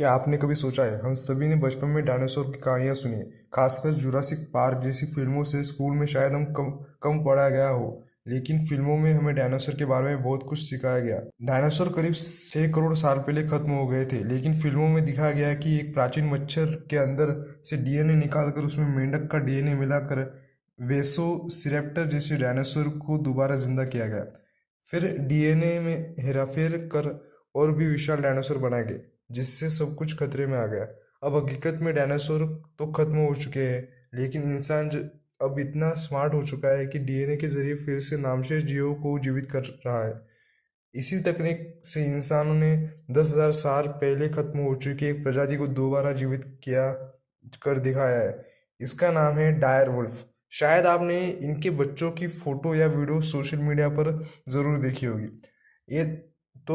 क्या आपने कभी सोचा है, हम सभी ने बचपन में डायनासोर की कहानियां सुनी है। खासकर जुरासिक पार्क जैसी फिल्मों से स्कूल में शायद हम कम कम पढ़ा गया हो, लेकिन फिल्मों में हमें डायनासोर के बारे में बहुत कुछ सिखाया गया। डायनासोर करीब 6 करोड़ साल पहले खत्म हो गए थे, लेकिन फिल्मों में दिखाया गया कि एक प्राचीन मच्छर के अंदर से डीएनए निकालकर उसमें मेंढक का डीएनए मिलाकर वेलोसिरैप्टर जैसे डायनासोर को दोबारा जिंदा किया गया। फिर डीएनए में हेराफेर कर और भी विशाल डायनासोर बनाए गए, जिससे सब कुछ खतरे में आ गया। अब हकीकत में डायनासोर तो खत्म हो चुके हैं, लेकिन इंसान अब इतना स्मार्ट हो चुका है कि डीएनए के जरिए फिर से नामशेष जीवों को जीवित कर रहा है। इसी तकनीक से इंसानों ने 10,000 साल पहले खत्म हो चुकी एक प्रजाति को दोबारा जीवित किया कर दिखाया है। इसका नाम है डायर वुल्फ। शायद आपने इनके बच्चों की फोटो या वीडियो सोशल मीडिया पर जरूर देखी होगी। ये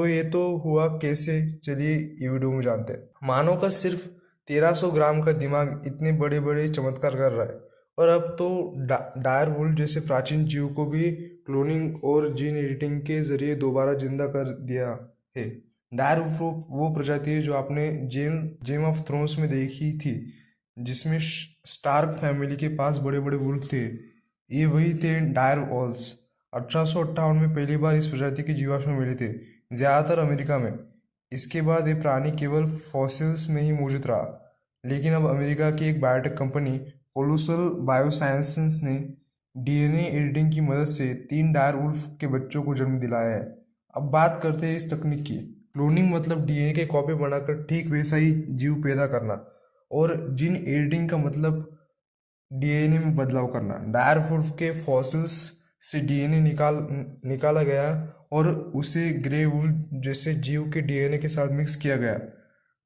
ये तो हुआ कैसे, चलिए ये वीडियो में जानते हैं। मानव का सिर्फ 1300 ग्राम का दिमाग इतने बड़े बड़े चमत्कार कर रहा है, और अब तो डायर वुल्फ जैसे प्राचीन जीव को भी क्लोनिंग और जीन एडिटिंग के जरिए दोबारा जिंदा कर दिया है। डायर वुल्फ वो प्रजाति है जो आपने गेम ऑफ थ्रोन्स में देखी थी, जिसमें स्टार्क फैमिली के पास बड़े बड़े वुल्फ थे। ये वही थे डायर वॉल्स। 1858 में पहली बार इस प्रजाति के जीवाश्म मिले थे, ज़्यादातर अमेरिका में। इसके बाद ये प्राणी केवल फॉसिल्स में ही मौजूद रहा, लेकिन अब अमेरिका की एक बायोटेक कंपनी कोलोसल बायोसाइंसेस ने डीएनए एडिटिंग की मदद से 3 डायर वुल्फ के बच्चों को जन्म दिलाया है। अब बात करते हैं इस तकनीक की। क्लोनिंग मतलब डीएनए के कॉपी बनाकर ठीक वैसा ही जीव पैदा करना, और जीन एडिटिंग का मतलब डीएनए में बदलाव करना। डायर वुल्फ के फॉसिल्स से डीएनए निकाला गया और उसे ग्रे वुल्फ जैसे जीव के डीएनए के साथ मिक्स किया गया।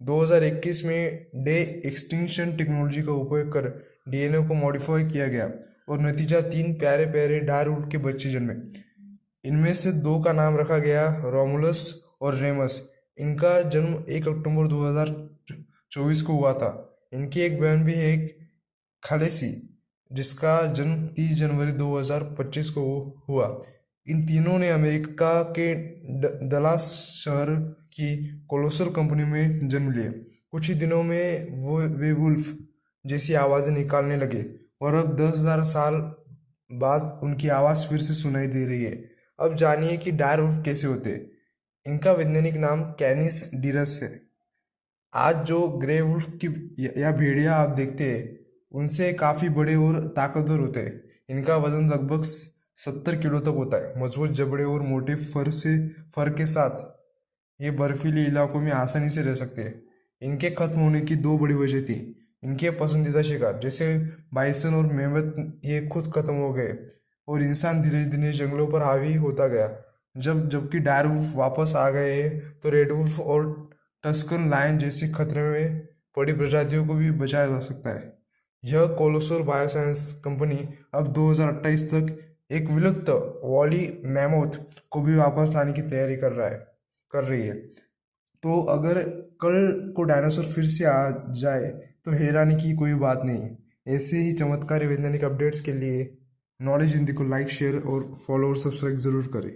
2021 में डे एक्सटिंक्शन टेक्नोलॉजी का उपयोग कर डीएनए को मॉडिफाई किया गया, और नतीजा 3 प्यारे प्यारे डायर वुल्फ के बच्चे जन्मे। इनमें से 2 का नाम रखा गया रोमुलस और रेमस। इनका जन्म 1 अक्टूबर 2024 को हुआ था। इनकी एक बहन भी है, खलेसी, जिसका जन्म 30 जनवरी 2025 को हुआ। इन तीनों ने अमेरिका के दलास शहर की कोलोसल कंपनी में जन्म लिया। कुछ ही दिनों में वे वुल्फ जैसी आवाज़ें निकालने लगे, और अब 10,000 साल बाद उनकी आवाज़ फिर से सुनाई दे रही है। अब जानिए कि डायर वुल्फ कैसे होते हैं। इनका वैज्ञानिक नाम कैनिस डिरस है। आज जो ग्रे वुल्फ की या भेड़िया आप देखते हैं, उनसे काफ़ी बड़े और ताकतवर होते हैं। इनका वजन लगभग 70 किलो तक होता है। मजबूत जबड़े और मोटे फर के साथ ये बर्फीले इलाकों में आसानी से रह सकते हैं। इनके खत्म होने की 2 बड़ी वजह थी। इनके पसंदीदा शिकार जैसे बाइसन और मेमथ ये खुद खत्म हो गए, और इंसान धीरे धीरे जंगलों पर हावी होता गया। जबकि डायर वुल्फ वापस आ गए हैं, तो रेड वुल्फ और टस्कन लायन जैसी खतरे में पड़ी प्रजातियों को भी बचाया जा सकता है। यह कोलोसल बायोसाइंस कंपनी अब 2028 तक एक विलुप्त वॉली मैमोथ को भी वापस लाने की तैयारी कर रही है। तो अगर कल को डायनासोर फिर से आ जाए तो हैरानी की कोई बात नहीं। ऐसे ही चमत्कारी वैज्ञानिक अपडेट्स के लिए नॉलेज हिंदी को लाइक, शेयर और फॉलो और सब्सक्राइब जरूर करें।